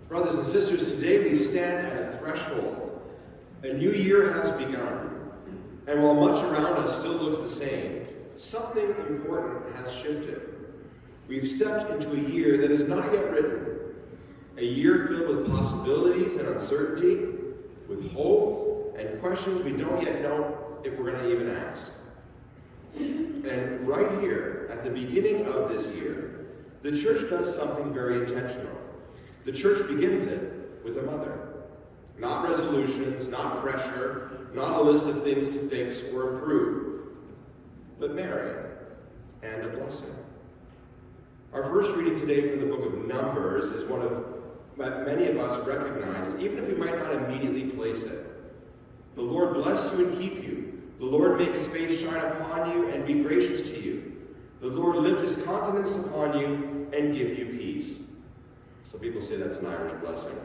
Brothers and sisters, today we stand at a threshold. A new year has begun, and while much around us still looks the same, something important has shifted. We've stepped into a year that is not yet written, a year filled with possibilities and uncertainty, with hope and questions we don't yet know if we're going to even ask. And right here, at the beginning of this year, the church does something very intentional. The church begins it with a mother. Not resolutions, not pressure, not a list of things to fix or improve, but Mary and a blessing. Our first reading today from the book of Numbers is one of what many of us recognize, even if we might not immediately place it. The Lord bless you and keep you. The Lord make his face shine upon you and be gracious to you. The Lord lift his countenance upon you and give you peace. Some people say that's an Irish blessing.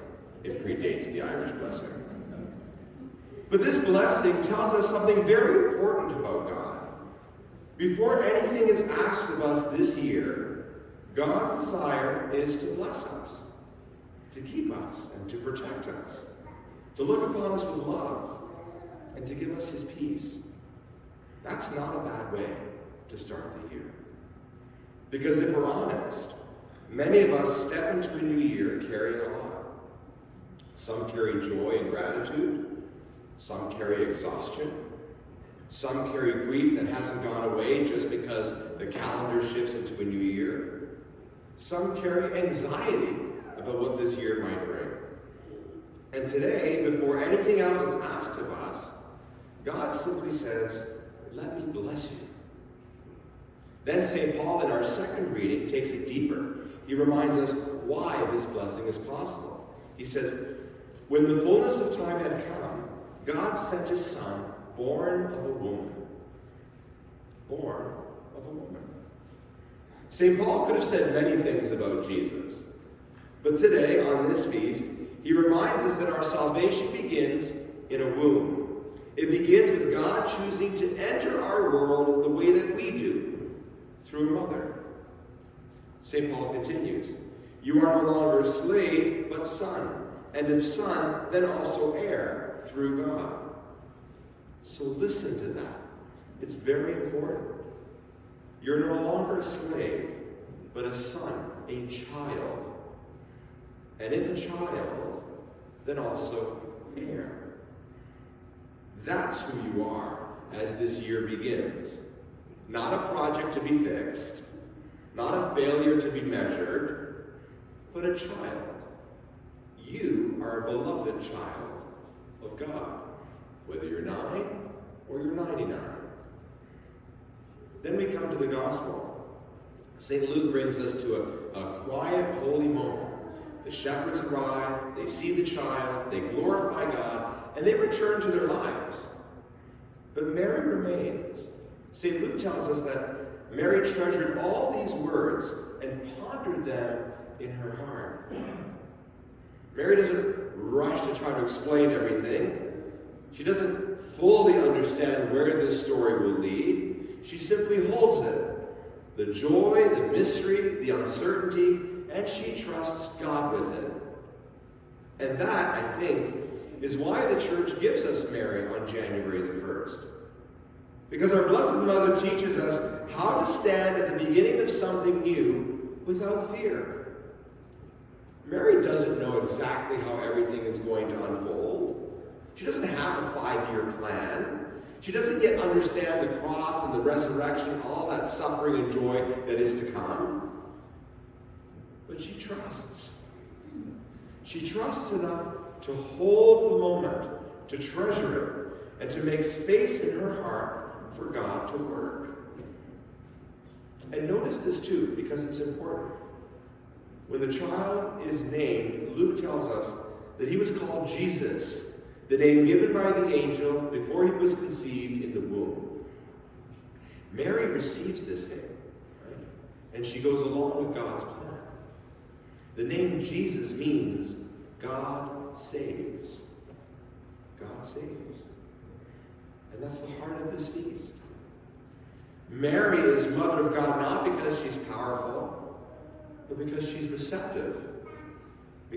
It predates the Irish blessing. But this blessing tells us something very important about God. Before anything is asked of us this year, God's desire is to bless us, to keep us, and to protect us, to look upon us with love, and to give us his peace. That's not a bad way to start the year. Because if we're honest, many of us step into a new year carrying a lot. Some carry joy and gratitude. Some carry exhaustion. Some carry grief that hasn't gone away just because the calendar shifts into a new year. Some carry anxiety about what this year might bring. And today, before anything else is asked of us, God simply says, "Let me bless you." Then St. Paul, in our second reading, takes it deeper. He reminds us why this blessing is possible. He says, "When the fullness of time had come, God sent his Son, born of a woman." Born of a woman. St. Paul could have said many things about Jesus. But today, on this feast, he reminds us that our salvation begins in a womb. It begins with God choosing to enter our world the way that we do, through a mother. St. Paul continues, "You are no longer a slave, but son, and if son, then also heir through God." So listen to that. It's very important. You're no longer a slave, but a son, a child. And if a child, then also heir. That's who you are as this year begins. Not a project to be fixed, not a failure to be measured, but a child. You are a beloved child of God, whether you're 9 or you're 99. Then we come to the gospel. St. Luke brings us to a quiet, holy moment. The shepherds arrive, they see the child, they glorify God, and they return to their lives. But Mary remains. St. Luke tells us that Mary treasured all these words and pondered them in her heart. Mary doesn't rush to try to explain everything. She doesn't fully understand where this story will lead. She simply holds it. The joy, the mystery, the uncertainty, and she trusts God with it. And that, I think, is why the church gives us Mary on January the 1st. Because our Blessed Mother teaches us how to stand at the beginning of something new without fear. Mary doesn't know exactly how everything is going to unfold. She doesn't have a 5-year plan. She doesn't yet understand the cross and the resurrection, all that suffering and joy that is to come. But she trusts. She trusts enough to hold the moment, to treasure it, and to make space in her heart for God to work. And notice this too, because it's important. When the child is named, Luke tells us that he was called Jesus, the name given by the angel before he was conceived in the womb. Mary receives this name, right? And she goes along with God's plan. The name Jesus means God saves. God saves. And that's the heart of this feast. Mary is Mother of God not because she's powerful, but because she's receptive.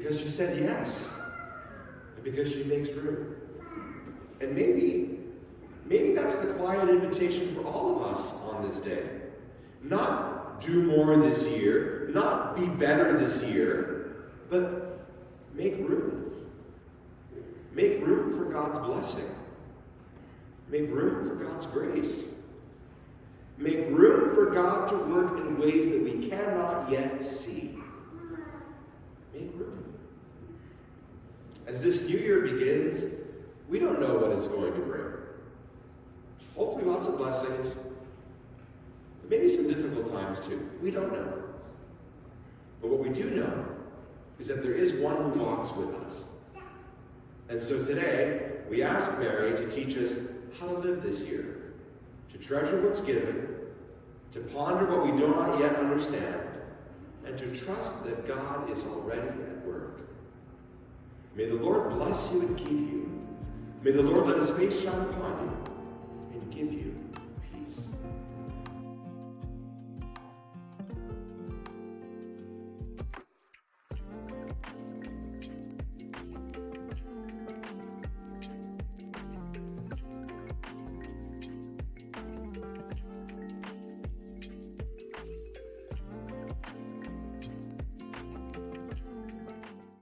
because she said yes, and because she makes room. And maybe that's the quiet invitation for all of us on this day. Not do more this year, not be better this year, but make room. Make room for God's blessing. Make room for God's grace. Make room for God to work in ways that we cannot yet see. Make room. As this new year begins, we don't know what it's going to bring. Hopefully lots of blessings, but maybe some difficult times too. We don't know. But what we do know is that there is one who walks with us. And so today, we ask Mary to teach us how to live this year, to treasure what's given, to ponder what we do not yet understand, and to trust that God is already at work. May the Lord bless you and keep you. May the Lord let his face shine upon you and give you